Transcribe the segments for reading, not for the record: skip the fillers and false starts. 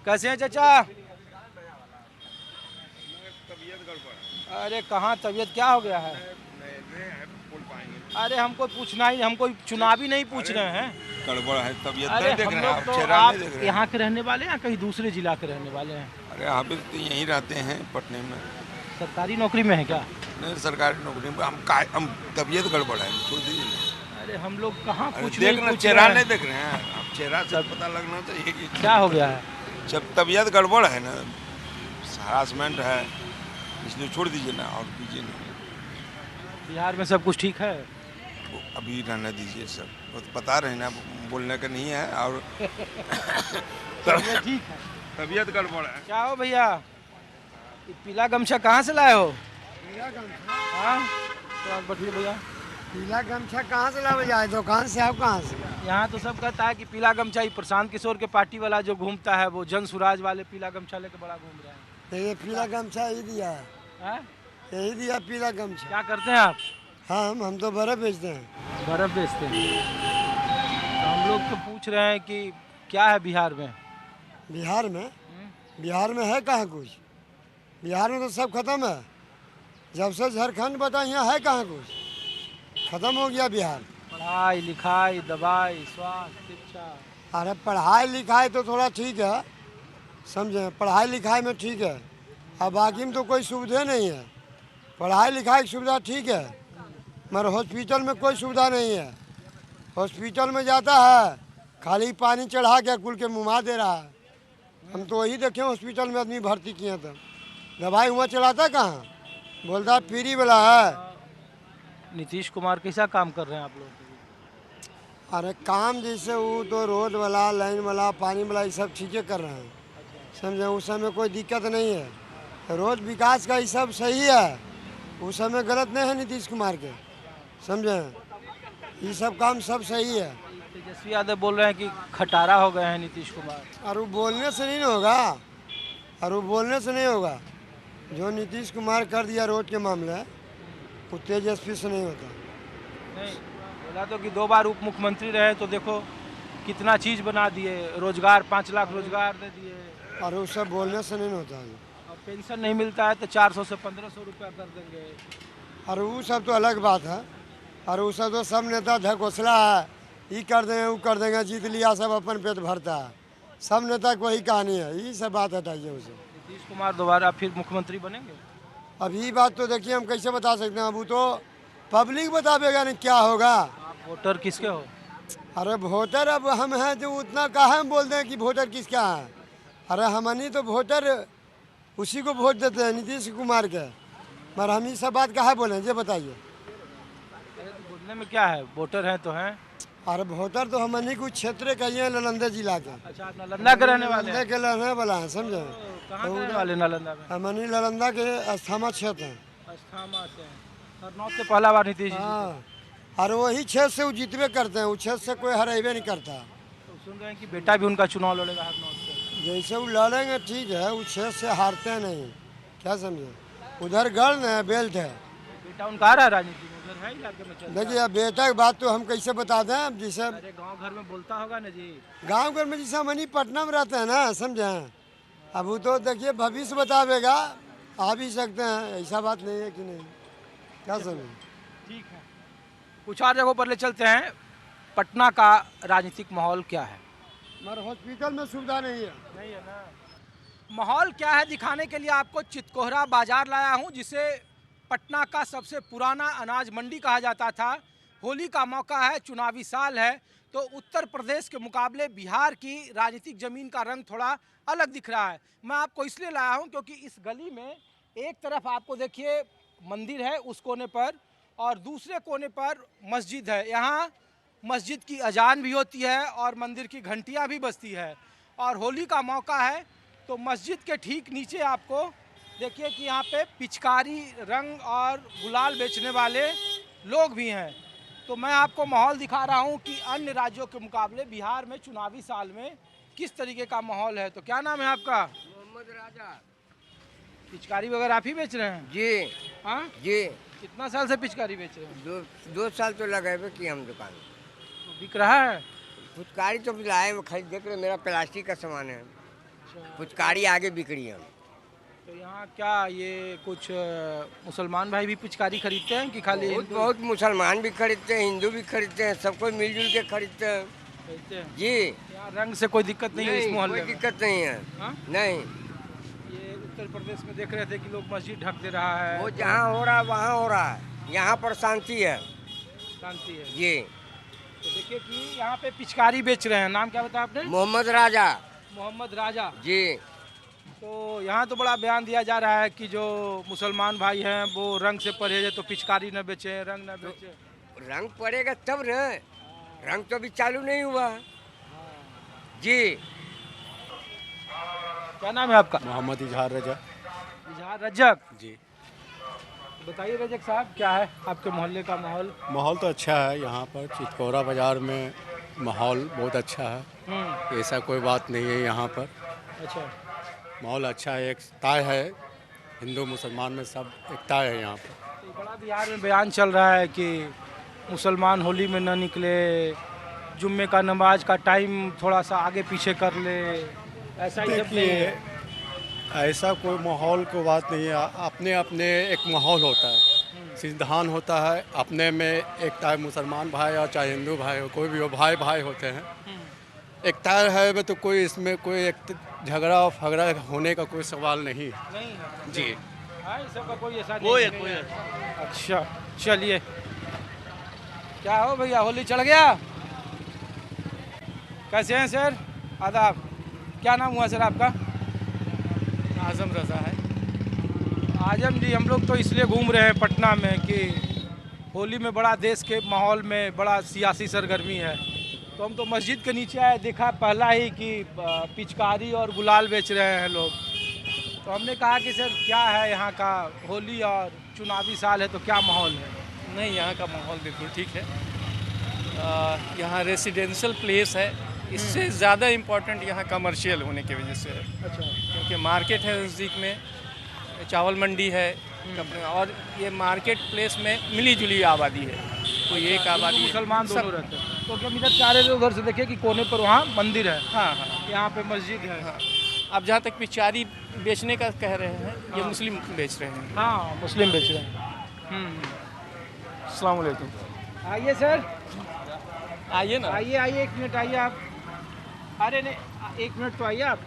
कैसे हैं चाचा? अरे कहाँ तबीयत क्या हो गया है? अरे हमको पूछना ही, हमको चुनावी नहीं पूछ रहे हैं। गड़बड़ है तबीयत अरे नहीं देख हम रहे हैं लोग आप, तो चेहरा आप नहीं देख रहे हैं। यहाँ के रहने वाले हैं या कहीं दूसरे जिला के रहने वाले हैं? अरे आप भी तो यहीं रहते हैं पटने में। सरकारी नौकरी में है क्या? नहीं सरकारी नौकरी में हम तबीयत गड़बड़ है, छोड़ दीजिए ना। अरे हम लोग कहाँ अरे कुछ देख नहीं ना, पूछ चेहरा रहे नहीं हैं। देख रहे हैं आप, चेहरा से पता लगना चाहिए कि क्या हो गया है? जब तबीयत गड़बड़ है ना, हरासमेंट है, इसलिए छोड़ दीजिए ना और कीजिए ना। बिहार में सब कुछ ठीक है? वो अभी रहने दीजिए सब, वो तो बता रहे हैं ना, बोलने का नहीं है। और चलिए ठीक है। तबीयत गड़बड़ है। क्या हो भैया, ये पीला गमछा कहाँ से लाए हो? पीला गमछा? हाँ तो आप बैठिए भैया। पीला गमछा कहाँ से लावे जाए? दुकान से आप कहाँ से? यहाँ तो सब कहता है कि पीला गमछा ही प्रशांत किशोर के पार्टी वाला जो घूमता है वो जन सुराज वाले पीला गमछा लेके बड़ा घूम रहे हैं। तो ये पीला गमछा ही दिया है, हैं? यही दिया पीला गमछा। क्या करते हैं आप? हम तो बर्फ बेचते हैं। बर्फ बेचते हैं। तो हम लोग तो पूछ रहे हैं कि क्या है बिहार में? बिहार में? बिहार में है कहाँ कुछ? बिहार में तो सब खत्म है। जब से झारखंड बता, यहाँ है कहाँ कुछ? खत्म हो गया बिहार। पढ़ाई लिखाई दवाई स्वास्थ्य शिक्षा। अरे पढ़ाई लिखाई तो थोड़ा ठीक है, समझे, पढ़ाई लिखाई में ठीक है। अब बाकी में तो कोई सुविधा नहीं है। पढ़ाई लिखाई की सुविधा ठीक है, मगर हॉस्पिटल में कोई सुविधा नहीं है। हॉस्पिटल में जाता है, खाली पानी चढ़ा के कुल के मुँह दे रहा है। हम तो वही देखे हॉस्पिटल में आदमी भर्ती किए थे, दवाई वहाँ चलाता कहाँ, बोलता फ्री वाला है। नीतीश कुमार कैसा काम कर रहे हैं आप लोग? अरे काम जैसे वो तो रोड वाला, लाइन वाला, पानी वाला, ये सब चीज़ें कर रहे हैं, समझे, उस समय कोई दिक्कत नहीं है। रोड विकास का ये सब सही है, उस समय गलत नहीं है नीतीश कुमार के, समझे, ये सब काम सब सही है। तेजस्वी यादव बोल रहे हैं कि खटारा हो गए हैं नीतीश कुमार। और वो बोलने से नहीं होगा, और वो बोलने से नहीं होगा। जो नीतीश कुमार कर दिया रोड के मामले, वो तेजस्वी से नहीं होता। नहीं बोला तो कि 2 बार उप मुख्यमंत्री रहे तो देखो कितना चीज़ बना दिए, रोजगार 5 लाख रोजगार दे दिए। और वो सब बोलने से नहीं होता है। और पेंशन नहीं मिलता है तो 400 से 1500 रुपया कर देंगे। और वो सब तो अलग बात है। और वो सब तो सब नेता ढकोसला है, ये कर देंगे वो कर देंगे, जीत लिया सब अपन पेट भरता है। सब नेता की वही कहानी है, यही सब बात हटाइए उसे। नीतीश कुमार दोबारा फिर मुख्यमंत्री बनेंगे? अब ये बात तो देखिए हम कैसे बता सकते हैं, अब वो तो पब्लिक बतावेगा नहीं क्या होगा। आप वोटर किसके हो? अरे वोटर अब हम हैं जो उतना कहाँ हम बोल दें कि वोटर किसका है। अरे हमनी तो वोटर उसी को वोट देते हैं, नीतीश कुमार के, मगर हम ये सब बात कहाँ बोलें, ये बताइए। अरे तो बोलने में क्या है, वोटर हैं तो हैं। अरे वोटर तो हमनी कुछ क्षेत्र का ही है, नालंदा जिला के। अच्छा आप नालंदा के रहने वाले नालंदा हैं? के रहने वाला है, समझे। कहाँ के रहने वाले नालंदा में? हमनी नालंदा के अस्थामा क्षेत्र हैं। अस्थामा से हैं। सरनौत से पहला बार नीतीश जी जीते। हाँ, और वही क्षेत्र से वो जीतबे करते हैं, उस क्षेत्र से कोई हराइबे नहीं करता। तो सुन रहे हैं कि बेटा भी उनका चुनाव लड़ेगा हरनौत से। जैसे वो लड़ेंगे ठीक है, उस क्षेत्र से हारते नहीं, क्या समझे। उधर गढ़ है, बेल्ट है। बेटा उनका आ रहा है राजनीति में, उधर है इलाके में चलता है। देखिए अब बेटा की बात तो हम कैसे बता दें, अब जैसे अरे गांव घर में बोलता होगा ना जी। गांव घर में जैसे मनी पटना में रहते हैं ना, समझे। अब वो तो देखिए भविष्य बतावेगा, आ भी सकते हैं, ऐसा बात नहीं है कि नहीं, क्या समझे। ठीक है, कुछ और जगहों पर ले चलते हैं। पटना का राजनीतिक माहौल क्या है? मगर हॉस्पिटल में सुविधा नहीं है। नहीं है ना। माहौल क्या है दिखाने के लिए आपको चितकोहरा बाजार लाया हूं, जिसे पटना का सबसे पुराना अनाज मंडी कहा जाता था। होली का मौका है, चुनावी साल है, तो उत्तर प्रदेश के मुकाबले बिहार की राजनीतिक जमीन का रंग थोड़ा अलग दिख रहा है। मैं आपको इसलिए लाया हूं क्योंकि इस गली में एक तरफ आपको देखिए मंदिर है उस कोने पर, और दूसरे कोने पर मस्जिद है। यहाँ मस्जिद की अजान भी होती है और मंदिर की घंटियाँ भी बजती है। और होली का मौका है तो मस्जिद के ठीक नीचे आपको देखिए कि यहाँ पे पिचकारी, रंग और गुलाल बेचने वाले लोग भी हैं। तो मैं आपको माहौल दिखा रहा हूँ कि अन्य राज्यों के मुकाबले बिहार में चुनावी साल में किस तरीके का माहौल है। तो क्या नाम है आपका? मोहम्मद राजा पिचकारी वगैरह आप ही बेच रहे हैं? जी। हाँ जी कितना साल से पिचकारी बेच रहे हैं? दो साल तो लगे कि हम दुकान तो बिक रहा है? फुटकारी तो लाए, खरीद देख रहे, मेरा प्लास्टिक का सामान है। पुचकारी आगे बिक्री हम। तो यहाँ क्या ये कुछ मुसलमान भाई भी पिचकारी खरीदते हैं कि खाली बहुत बहुत मुसलमान भी खरीदते हैं, हिंदू भी खरीदते हैं, सब कोई मिलजुल के खरीदते हैं खरीदते हैं? जी। यहाँ रंग से कोई दिक्कत नहीं है इस नहीं, मोहल्ले कोई में? दिक्कत नहीं है। हाँ? नहीं, ये उत्तर प्रदेश में देख रहे थे कि लोग मस्जिद ढक दे रहा है, वो जहाँ हो रहा है वहाँ हो रहा है, यहाँ पर शांति है शांति है। जी। तो देखिए कि यहाँ पे पिचकारी बेच रहे हैं। नाम क्या बताया आपने? मोहम्मद राजा मोहम्मद राजा। जी। तो यहाँ तो बड़ा बयान दिया जा रहा है कि जो मुसलमान भाई हैं वो रंग से परहेज है, तो पिचकारी न बेचे, रंग न बेचे। रंग पड़ेगा तब न, रंग तो अभी चालू नहीं हुआ जी। क्या नाम है आपका? मोहम्मद इजहार रजा। इजहार रजक जी। बताइए रजक साहब, क्या है आपके मोहल्ले का माहौल? माहौल तो अच्छा है यहाँ पर चितकौरा बाज़ार में, माहौल बहुत अच्छा है, ऐसा कोई बात नहीं है यहाँ पर। अच्छा। माहौल अच्छा है, एकता है, हिंदू मुसलमान में सब एकता है यहाँ पर। तो बड़ा बिहार में बयान चल रहा है कि मुसलमान होली में न निकले, जुम्मे का नमाज का टाइम थोड़ा सा आगे पीछे कर ले, ऐसा ही सब नहीं देखिए, है। ऐसा कोई माहौल को बात नहीं है, अपने अपने एक माहौल होता है, सिद्धांत होता है, अपने में एकता है। मुसलमान भाई और चाहे हिंदू भाई हो, कोई भी हो, भाई भाई होते हैं, एकता है में तो कोई इसमें कोई एक झगड़ा फगड़ा होने का कोई सवाल नहीं है। नहीं है जी। हाँ, इस सब का कोई ऐसा कोई नहीं कोई है। अच्छा, चलिए। क्या हो भैया, होली चढ़ गया? कैसे हैं सर? आदाब। क्या नाम हुआ सर आपका? आजम रजा है। आजम जी, हम लोग तो इसलिए घूम रहे हैं पटना में कि होली में बड़ा देश के माहौल में बड़ा सियासी सरगर्मी है, तो हम तो मस्जिद के नीचे आए, देखा पहला ही कि पिचकारी और गुलाल बेच रहे हैं लोग। तो हमने कहा कि सर क्या है यहाँ का, होली और चुनावी साल है तो क्या माहौल है? नहीं, यहाँ का माहौल बिल्कुल ठीक है। यहाँ रेसिडेंशियल प्लेस है, इससे ज़्यादा इम्पोर्टेंट यहाँ कमर्शियल होने की वजह से है, अच्छा। क्योंकि मार्केट है नज़दीक में, चावल मंडी है, और ये मार्केट प्लेस में मिली जुली आबादी है, कोई एक आबादी है, मुसलमान दोनों सब- रहते हैं। तो क्या इधर चाह रहे थे उधर से देखिए कि कोने पर वहाँ मंदिर है, हाँ हाँ यहाँ पे मस्जिद है। हाँ। अब जहाँ तक पिचारी बेचने का कह रहे हैं, ये हाँ। मुस्लिम बेच रहे हैं। हाँ, मुस्लिम बेच रहे हैं। अस्सलाम वालेकुम। आइए सर, आइए ना। आइए आइए, एक मिनट आइए आप। अरे नहीं, एक मिनट तो आइए आप।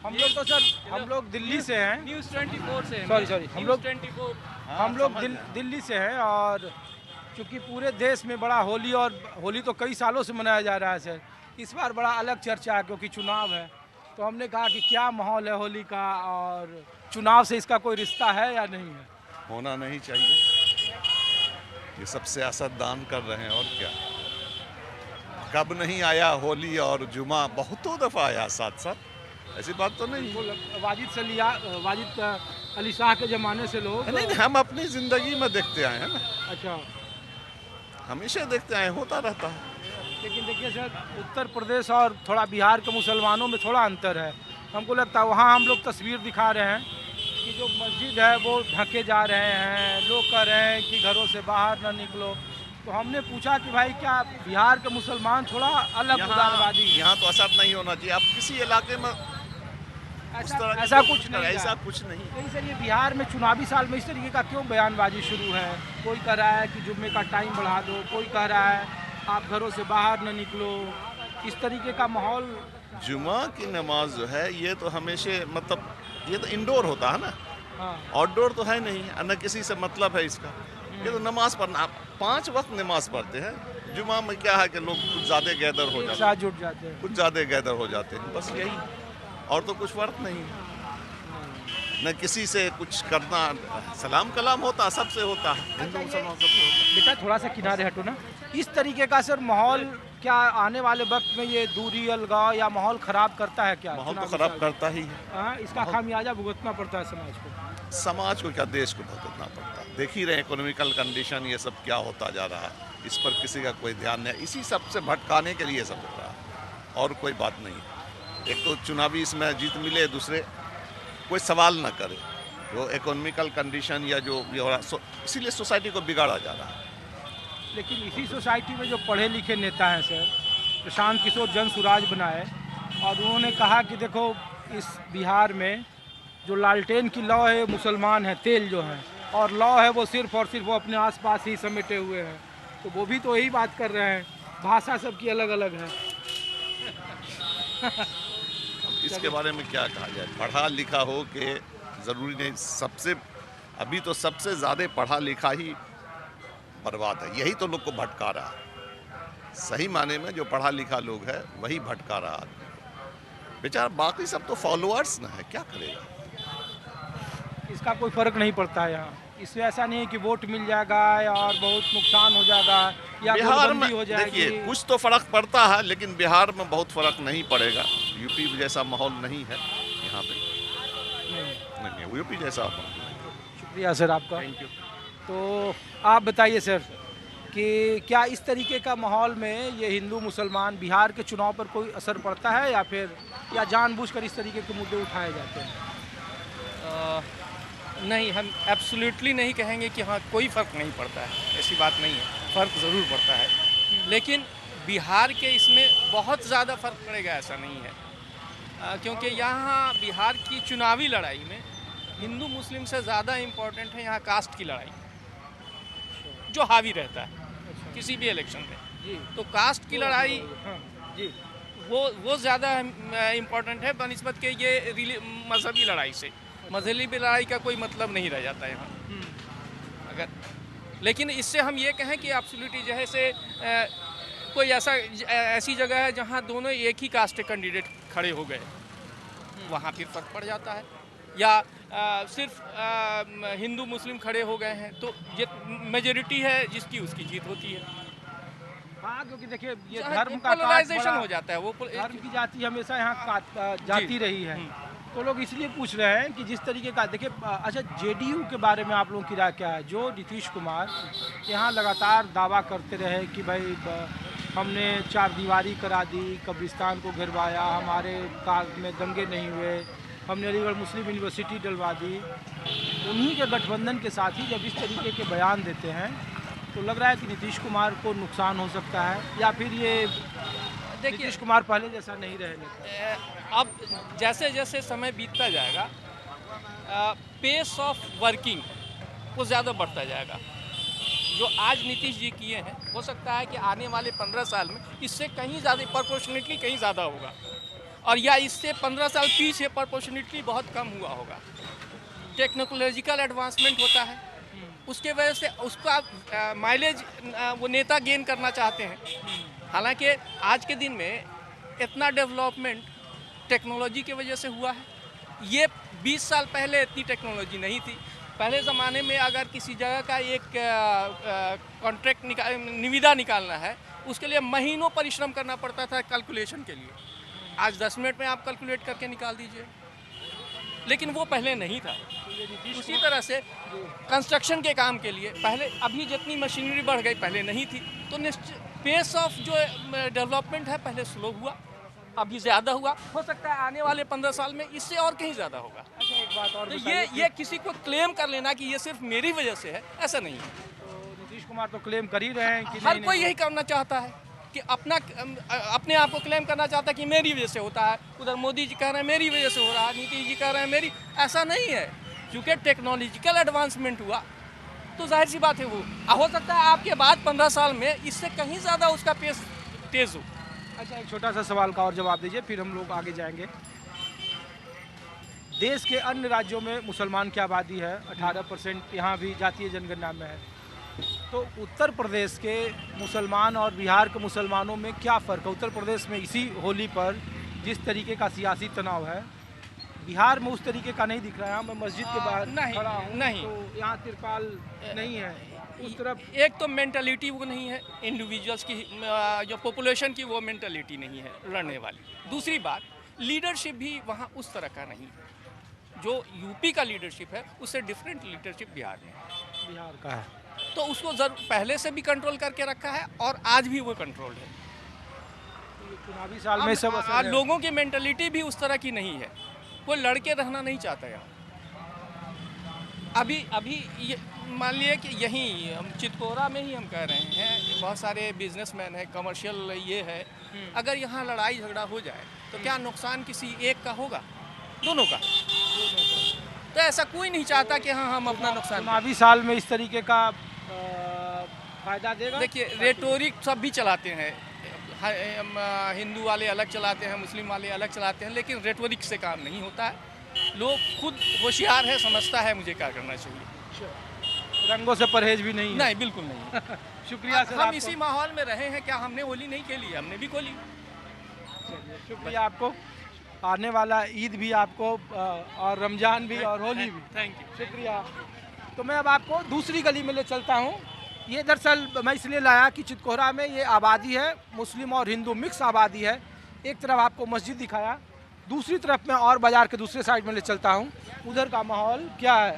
हम लोग तो सर, हम लोग दिल्ली से हैं। न्यूज़ 24 से सॉरी, हम लोग 24। हम लोग दिल्ली से हैं, और चूँकि पूरे देश में बड़ा होली, और होली तो कई सालों से मनाया जा रहा है सर, इस बार बड़ा अलग चर्चा है क्योंकि चुनाव है। तो हमने कहा कि क्या माहौल है होली का, और चुनाव से इसका कोई रिश्ता है या नहीं है? होना नहीं चाहिए, ये सब सियासतदान कर रहे हैं और क्या। कब नहीं आया होली और जुमा, बहुतों दफ़ा आया साथ साथ, ऐसी बात तो नहीं। वाजिद अली शाह के ज़माने से लोग। नहीं, हम अपनी ज़िंदगी में देखते आए हैं ना, अच्छा। हमेशा देखते आए, होता रहता है। लेकिन देखिए सर, उत्तर प्रदेश और थोड़ा बिहार के मुसलमानों में थोड़ा अंतर है। हमको लगता है वहाँ हम लोग तस्वीर दिखा रहे हैं कि जो मस्जिद है वो ढके जा रहे हैं, लोग कह रहे हैं कि घरों से बाहर ना निकलो। तो हमने पूछा कि भाई क्या बिहार के मुसलमान थोड़ा अलग उदारवादी हैं? यहाँ तो असर नहीं होना चाहिए। आप किसी इलाके में उस तरह की ऐसा कुछ नहीं है। ऐसा कुछ नहीं। लेकिन सर, ये बिहार में चुनावी साल में इस तरीके का क्यों बयानबाजी शुरू है? कोई कह रहा है कि जुम्मे का टाइम बढ़ा दो, कोई कह रहा है आप घरों से बाहर न निकलो, इस तरीके का माहौल। जुमा की नमाज जो है ये तो हमेशा, मतलब ये तो इंडोर होता है ना, हाँ। आउटडोर तो है नहीं, न किसी से मतलब है इसका। ये तो नमाज पढ़ना, 5 वक्त नमाज पढ़ते हैं। जुमा में क्या है कि लोग कुछ ज़्यादा गैदर हो एक जाते साथ हैं, जुट जाते हैं। कुछ ज़्यादा गैदर हो जाते हैं, बस यही, और तो कुछ फर्क नहीं है। न किसी से कुछ करना, सलाम कलाम होता है, सबसे होता है, हिंदू मुसलमान सबसे होता है। बेटा थोड़ा सा किनारे हटो ना। इस तरीके का सर माहौल क्या आने वाले वक्त में ये दूरी, अलगाव या माहौल खराब करता है क्या? माहौल तो चुनावी खराब साल? करता ही है। हाँ, इसका खामियाजा भुगतना पड़ता है समाज को। समाज को क्या, देश को भुगतना पड़ता है। देख ही रहे इकोनॉमिकल कंडीशन, ये सब क्या होता जा रहा है, इस पर किसी का कोई ध्यान नहीं। इसी सब से भटकाने के लिए सब हो रहा है, और कोई बात नहीं है। एक तो चुनावी इसमें जीत मिले, दूसरे कोई सवाल ना करे, वो इकोनॉमिकल कंडीशन या जो ये हो रहा, इसीलिए सोसाइटी को बिगाड़ा जा रहा है। लेकिन इसी सोसाइटी में जो पढ़े लिखे नेता हैं सर, प्रशांत किशोर जन सुराज बनाए, और उन्होंने कहा कि देखो इस बिहार में जो लालटेन की लौ है मुसलमान है, तेल जो है, और लौ है वो सिर्फ और सिर्फ वो अपने आसपास ही समेटे हुए हैं। तो वो भी तो यही बात कर रहे हैं, भाषा सबकी अलग अलग है। इसके बारे में क्या कहा जाए, पढ़ा लिखा हो के ज़रूरी नहीं, सबसे अभी तो सबसे ज़्यादा पढ़ा लिखा ही बर्बाद है, यही तो लोग को भटका रहा है। सही माने में जो पढ़ा लिखा लोग है वही भटका रहा आदमी को। बेचारा बाकी सब तो फॉलोअर्स ना है, क्या करेगा। इसका कोई फर्क नहीं पड़ता है यहाँ, इससे ऐसा नहीं है कि वोट मिल जाएगा और बहुत नुकसान हो जाएगा या बिहार में गोलबंदी हो जाएगी। देखिए कुछ तो फर्क पड़ता है, लेकिन बिहार में बहुत फर्क नहीं पड़ेगा। यूपी जैसा माहौल नहीं है यहाँ पे, नहीं है यूपी जैसा माहौल। शुक्रिया सर आपका। Thank you. तो आप बताइए सर कि क्या इस तरीके का माहौल में ये हिंदू मुसलमान बिहार के चुनाव पर कोई असर पड़ता है या फिर या जानबूझकर इस तरीके के मुद्दे उठाए जाते हैं? नहीं, हम एब्सोल्युटली नहीं कहेंगे कि हाँ कोई फ़र्क नहीं पड़ता है, ऐसी बात नहीं है, फ़र्क ज़रूर पड़ता है। लेकिन बिहार के इसमें बहुत ज़्यादा फ़र्क पड़ेगा ऐसा नहीं है, क्योंकि यहाँ बिहार की चुनावी लड़ाई में हिंदू मुस्लिम से ज़्यादा इम्पोर्टेंट है यहाँ कास्ट की लड़ाई, जो हावी रहता है किसी भी इलेक्शन में। तो कास्ट की लड़ाई जी वो ज़्यादा इम्पोर्टेंट है बनिस्बत के ये मजहबी लड़ाई से। मजहबी लड़ाई का कोई मतलब नहीं रह जाता यहाँ अगर। लेकिन इससे हम ये कहें कि एब्सोल्युटली जो है से कोई ऐसी जगह है जहाँ दोनों एक ही कास्ट के कैंडिडेट खड़े हो गए, वहाँ फिर फ़र्क पड़ जाता है। या सिर्फ हिंदू मुस्लिम खड़े हो गए हैं तो ये मेजॉरिटी है जिसकी उसकी जीत होती है। हाँ, क्योंकि देखिए ये धर्म का पोलराइजेशन हो जाता है, वो धर्म की जाति हमेशा यहाँ जाती रही है। तो लोग इसलिए पूछ रहे हैं कि जिस तरीके का देखिए, अच्छा जेडीयू के बारे में आप लोगों की राय क्या है? जो नीतीश कुमार यहाँ लगातार दावा करते रहे कि भाई हमने 4 दीवारी करा दी, कब्रिस्तान को घिरवाया, हमारे काल में दंगे नहीं हुए, हमने अलीगढ़ मुस्लिम यूनिवर्सिटी डलवा दी, उन्हीं के गठबंधन के साथ ही जब इस तरीके के बयान देते हैं तो लग रहा है कि नीतीश कुमार को नुकसान हो सकता है, या फिर ये नीतीश कुमार पहले जैसा नहीं रहे। अब जैसे जैसे समय बीतता जाएगा पेस ऑफ वर्किंग वो ज़्यादा बढ़ता जाएगा। जो आज नीतीश जी किए हैं हो सकता है कि आने वाले 15 साल में इससे कहीं ज़्यादा प्रोपोर्शनेटली कहीं ज़्यादा होगा, और या इससे 15 साल पीछे प्रोपोर्शनेटली बहुत कम हुआ होगा। टेक्नोलॉजिकल एडवांसमेंट होता है, उसके वजह से उसका माइलेज वो नेता गेन करना चाहते हैं। हालांकि आज के दिन में इतना डेवलपमेंट टेक्नोलॉजी की वजह से हुआ है। ये 20 साल पहले इतनी टेक्नोलॉजी नहीं थी। पहले ज़माने में अगर किसी जगह का एक कॉन्ट्रैक्ट निविदा निकालना है, उसके लिए महीनों परिश्रम करना पड़ता था कैलकुलेशन के लिए। आज 10 मिनट में आप कैलकुलेट करके निकाल दीजिए, लेकिन वो पहले नहीं था। उसी तरह से कंस्ट्रक्शन के काम के लिए पहले, अभी जितनी मशीनरी बढ़ गई पहले नहीं थी, तो पेस ऑफ जो डेवलपमेंट है पहले स्लो हुआ, अभी ज़्यादा हुआ। हो सकता है आने वाले 15 साल में इससे और कहीं ज़्यादा होगा। अच्छा, एक बात और तो ये किसी को क्लेम कर लेना कि ये सिर्फ मेरी वजह से है, ऐसा नहीं है। तो नीतीश कुमार तो क्लेम कर ही रहे हैं कि हर कोई यही करना चाहता है कि अपने आप को क्लेम करना चाहता है कि मेरी वजह से होता है। उधर मोदी जी कह रहे हैं मेरी वजह से हो रहा है, नीतीश जी कह रहे हैं मेरी। ऐसा नहीं है, क्योंकि टेक्नोलॉजिकल एडवांसमेंट हुआ तो जाहिर सी बात है वो हो सकता है आपके बाद 15 साल में इससे कहीं ज़्यादा उसका पेस तेज़ हो। अच्छा, एक छोटा सा सवाल का और जवाब दीजिए, फिर हम लोग आगे जाएंगे। देश के अन्य राज्यों में मुसलमान की आबादी है 18%, यहाँ भी जातीय जनगणना में है। तो उत्तर प्रदेश के मुसलमान और बिहार के मुसलमानों में क्या फ़र्क है? उत्तर प्रदेश में इसी होली पर जिस तरीके का सियासी तनाव है, बिहार में उस तरीके का नहीं दिख रहा है। मैं मस्जिद के बाहर खड़ा हूँ, नहीं, तो यहाँ तिरपाल नहीं है उस तरफ। एक तो मेंटालिटी वो नहीं है, इंडिविजुअल्स की जो पॉपुलेशन की वो मेंटालिटी नहीं है लड़ने वाली। दूसरी बात, लीडरशिप भी वहाँ उस तरह का नहीं है। जो यूपी का लीडरशिप है उससे डिफरेंट लीडरशिप बिहार का है, तो उसको पहले से भी कंट्रोल करके रखा है और आज भी वो कंट्रोल है। चुनावी साल में सब लोगों की मेंटालिटी भी उस तरह की नहीं है, कोई लड़के रहना नहीं चाहता यहाँ। अभी ये मान लिए कि यहीं हम चितकोरा में ही हम कह रहे हैं, बहुत सारे बिजनेसमैन हैं, कमर्शियल ये है। अगर यहाँ लड़ाई झगड़ा हो जाए तो क्या नुकसान किसी एक का होगा? दोनों का। तो ऐसा कोई नहीं चाहता कि हाँ हम अपना नुकसान करें। चुनावी साल में इस तरीके का फायदा देगा। देखिए रेटोरिक सब भी चलाते हैं, हिंदू वाले अलग चलाते हैं, मुस्लिम वाले अलग चलाते हैं, लेकिन रेटोरिक से काम नहीं होता है। लोग खुद होशियार है, समझता है मुझे क्या करना चाहिए। रंगों से परहेज भी नहीं है। नहीं, बिल्कुल नहीं। शुक्रिया सर, हम आपको। इसी माहौल में रहे हैं, क्या हमने होली नहीं खेली? हमने भी खोली। शुक्रिया आपको। आने वाला ईद भी आपको और रमजान भी और होली भी। Thank you. शुक्रिया। तो मैं अब आपको दूसरी गली में ले चलता हूँ। ये दरअसल मैं इसलिए लाया कि चितकोहरा में ये आबादी है, मुस्लिम और हिंदू मिक्स आबादी है। एक तरफ आपको मस्जिद दिखाया, दूसरी तरफ मैं और बाजार के दूसरे साइड में ले चलता हूँ, उधर का माहौल क्या है।